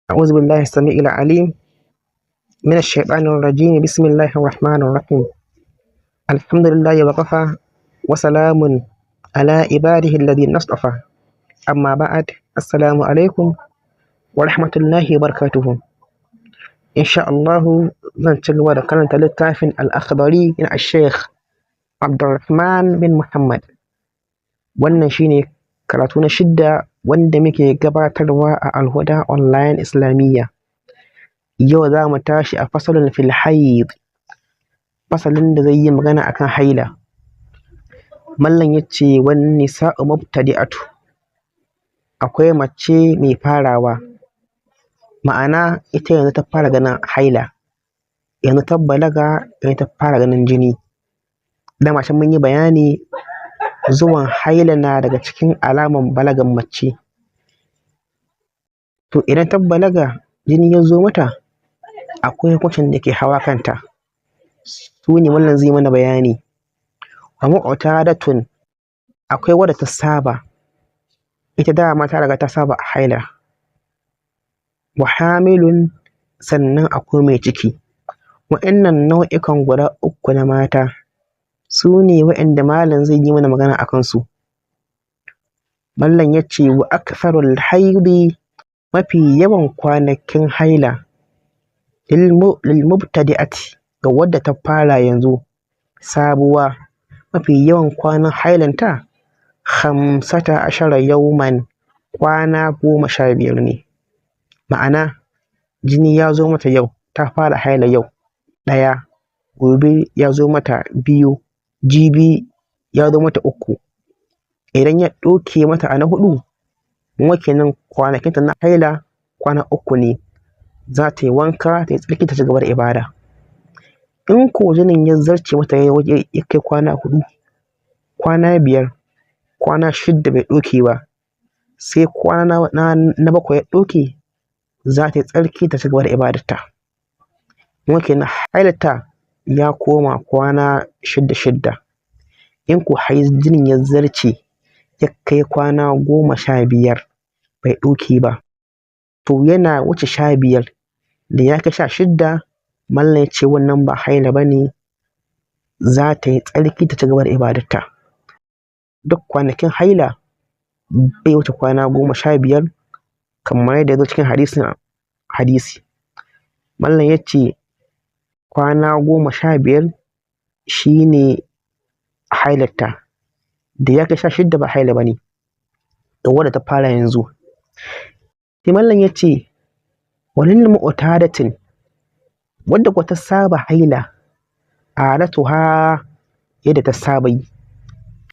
أعوذ بالله السميع العليم من الشيطان الرجيم. بسم الله الرحمن الرحيم. الحمد لله وكفى وسلام على عباده الذين اصطفى. أما بعد، السلام عليكم ورحمة الله وبركاته. إن شاء الله zan ci gaba da karanta littafin Al-Akhdari na Sheikh Abdulrahman bin Muhammad. Wannan shine karatu na 6 wanda muke gabatarwa a Al-Huda Online Islamiyya. Yau za mu tashi a fasalin fil haid, fasalin da zai yi magana akan haila. Mallan ya ce wan nisa'u mubtadi'atu, akwai mace mai farawa, ma'ana ita yanzu ta fara ganin haila, yanzu ta balaga, yanzu ta fara ganin jini. Dama can mun yi bayani zuwan haila na daga cikin alaman balagan mace. To idan ta balaga jini ya zo mata, akwai hukuncin da ke hawa kanta, su ne mallan zai mana bayani. Wa mu'tadatun, akwai wadda ta saba, ita dama ta riga ta saba a haila. Wa hamilun, sannan akwai mai ciki. Wa'innan nau'ikan guda 3 na mata su ne wa'inda malam zai yi mana magana a kansu. Mallan ya ce wa aktharul haidi, mafi yawan kwanakin haila lil mubtadi'ati, ga wadda ta fara yanzu sabuwa, mafi yawan kwanan hailanta 15 yawman, kwana 15 ne. Ma'ana jini ya zo mata yau, ta fara haila yau 1, gobe ya zo mata 2, jibi ya zo mata 3. Idan ya ɗauke mata a na 4, kuma kenan kwanakinta na haila kwana 3 ne. Za ta yi wanka, ta yi tsarki, ta ci gaba da ibada. In ko jinin ya zarce mata ya kai kwana 4, kwana 5, kwana 6 bai ɗauke ba, sai kwana na 7 ya ɗauke, za ta yi tsarki, ta ci gaba da ibadarta. Kuma kenan hailarta ya koma kwana 6. In ko jinin ya zarce ya kai kwana 15 bai ɗauke ba, to yana wuce 15, da ya kai 16, mallan ya ce wannan ba haila ba ne, za ta yi tsarki, ta ci gaba da ibadarta. Duk kwanakin haila bai wuce kwana 15, kamar yadda ya zo cikin hadisi. Mallan ya ce kwana 15 shi ne hailarta, da ya kai 16 ba haila ba ne ga wadda ta fara yanzu. Sai mallan ya ce walil mu'tadatin, wadda kuwa ta saba haila, adatuha, yadda ta saba yi,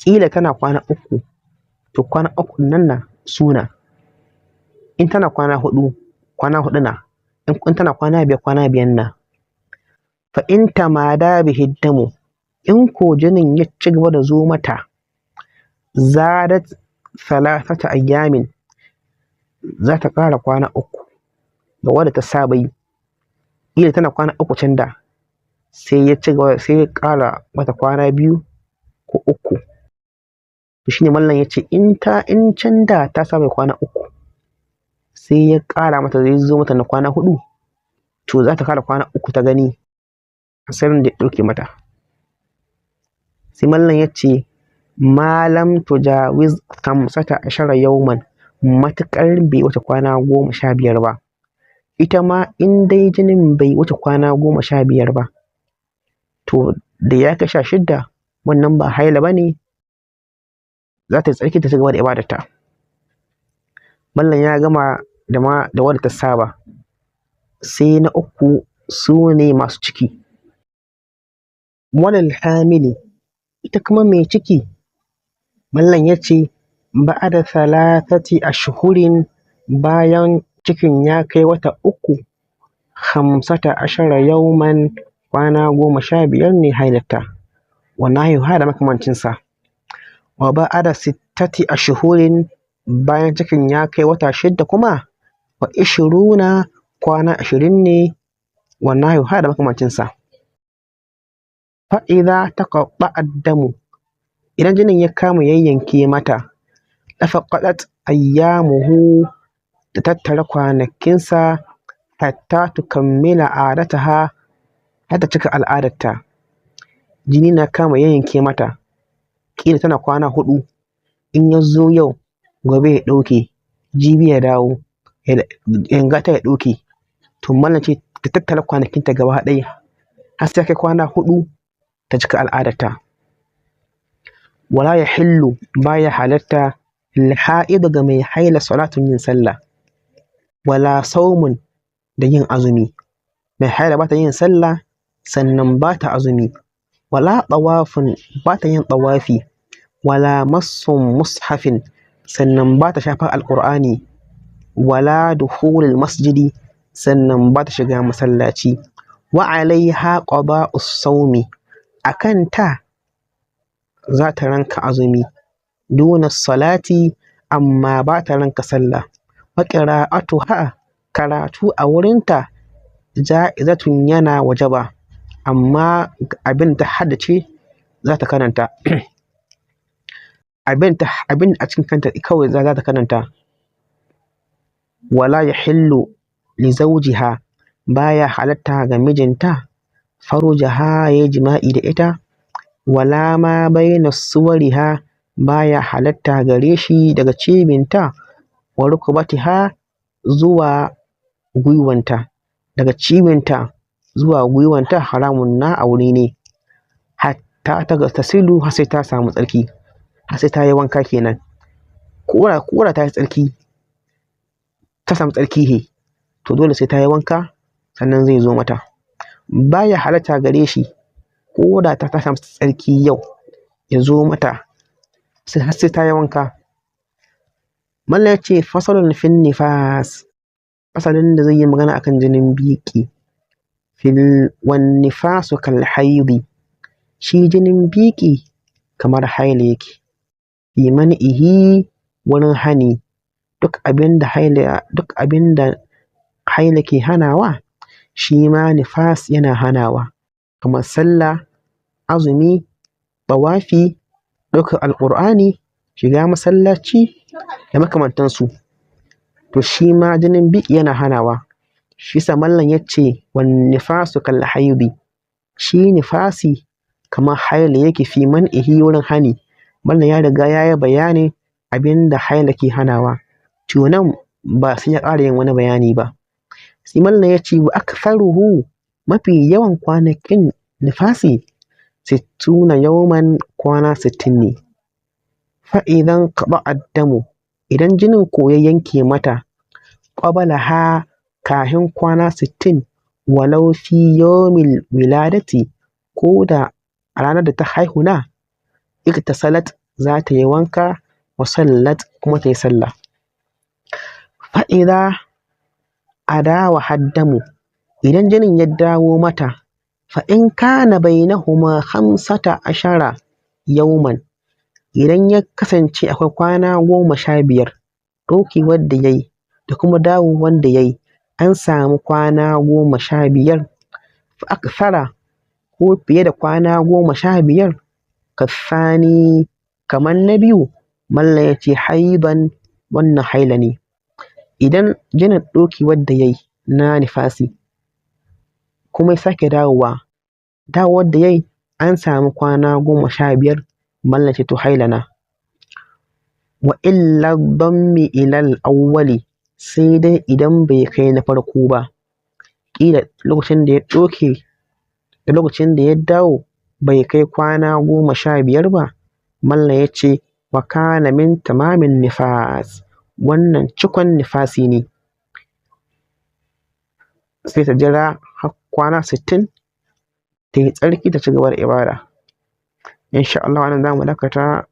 ƙila tana kwana 3, to kwana 3 nan na suna. In tana kwana 4, kwana 4 na. In tana kwana 5, kwana 5 na. Fa in tamada bihi damu, in ko jinin ya ci gaba da zo mata, zadat 3 ayyamin, za ta ƙara kwana 3 ga wadda ta saba yi. Ƙila tana kwana 3 can da, sai ya ci gaba, sai ya ƙara mata kwana 2 ko 3. To shine mallan ya ce in can da ta saba kwana 3, sai ya ƙara mata, zai zo mata na kwana 4, to za ta ƙara kwana 3 ta gani asirin da ya ɗauke mata. Sai mallan ya ce malam tujawiz 15 yawman, matuƙar bai wuce kwana 15 ba. Ita ma in dai jinin bai wuce kwana 15 ba, to da ya kai 16, wannan ba haila ba ne, za ta yi tsarki, ta ci gaba da ibadarta. Mallan ya gama da wadda ta saba. Sai na 3 su ne masu ciki. Walal hamili, ita kuma mai ciki, mallan ya ce ba'ada 3 ashhurin, bayan cikin ya kai wata 3, 15 yawman, kwana 15 ne hailarta. Wa nahwiha da makamancinsa. Wa ba'ada 6 ashhurin, bayan cikin ya kai wata 6 kuma, wa 20, kwana 20 ne. Wa nahwiha da makamancinsa. Fa idza taqatta'a ad-damu, idan jinin ya kama yayyanke mata, tafaqadat ayyamuhu, ta tattara kwanakinsa hatta tukammila adataha har ta cika al'adarta. Jini na kama yayyanke mata, ƙila tana kwana 4, in ya zo yau gobe ya ɗauke, jibi ya dawo, gata ya ɗauke. To mallam ce ta tattara kwanakinta gaba ɗaya har sai kai kwana 4 ta cika al'adarta. Wala yahillu baya halatta lil ha'id ga mai haila salatun yin sallah, wala saumun da yin azumi. Mai haila ba ta yin sallah sannan ba ta azumi, wala tawafun ba ta yin tawafi, wala massun mushafin sannan ba ta shafar alƙur'ani, wala dukhulul masjidi sannan ba ta shiga masallaci. Wa alaiha qada'us sawmi, akan ta za ta ranka azumi, duna salati amma ba ta ranka sallah. Wa qira'atuha, karatu a wurinta ja'izatun yana wajaba, amma abin ta haddace za ta karanta. Abin a cikin kanta kawai za ta karanta. Wala yahillu li zawjiha, baya halatta ga mijinta farujaha yayi jima'i da ita, wala ma baina suwariha, baya halatta gare shi daga cibinta wa rukbatiha zuwa gwiwanta, daga cibinta zuwa gwiwanta haramun na aure ne, hatta ta tasilu har sai ta samu tsarki, har sai ta yi wanka kenan. Ko da ta yi tsarki, ta samu tsarki he, to dole sai ta yi wanka sannan zai zo mata. Baya halatta gare shi ko da ta samu tsarki yau ya zo mata har sai ta yi wanka. Mallam ya ce fasalun fin nifas, fasalin da zai yi magana akan jinin biki. Wan nifasu kal haidi, shi jinin biki kamar haila yake. Fi man'ihi, wurin hani, duk abinda haila ke hanawa shi ma nifas yana hanawa, kamar sallah, azumi, tawafi, ɗaukar alƙur'ani, shiga masallaci da makamantansu. To shi ma jinin biki yana hanawa. Shi yasa mallam ya ce wan nifasu kal haidi, shi nifasi kamar haila yake fi man'ihi, wurin hani. Mallam ya riga ya yi bayanin abinda haila ke hanawa, to nan ba sai ya ƙara yin wani bayani ba. Sai mallam ya ce wa aktharuhu, mafi yawan kwanakin nifasi 60 yawman, kwana 60 ne. Fa idan qada'a damu, idan jinin ko ya yanke mata qablaha, kafin kwana 60, walau fi yawmil wiladati, ko da a ranar da ta haihu na, igtasalat, za ta yi wanka, wa sallat, kuma ta yi sallah. Fa idza adawa haddamu, idan jinin ya dawo mata, fa in kana bainahuma 15 yawman, idan ya kasance akwai kwana 15, ɗaukewar da yayi da kuma dawowar da yayi an samu kwana 15, fa akthara, ko fiye da kwana 15, kasani, kamar na biyu. Mallam ya ce haiban, wannan haila ne. Idan jinin ɗaukewar da yayi na nifasi kuma ya sake dawowa, dawowar da yayi an samu kwana 15, mallam ce to haila na. Wa illa dammi ilal awwali, sai dai idan bai kai na farko ba, ƙila lokacin da ya ɗauke da lokacin da ya dawo bai kai kwana 15 ba, mallam ya ce wa kana min tamamin nifas, wannan cikon nifasi ne. Sai ta jira har kwana 60 ta yi tsarki ta ci gaba da ibada. Insha Allah wannan za mu dakata.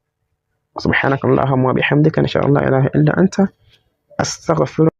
Subhanakallahumma wa bihamdika, nashhadu an la ilaha illa anta, astaghfiruka.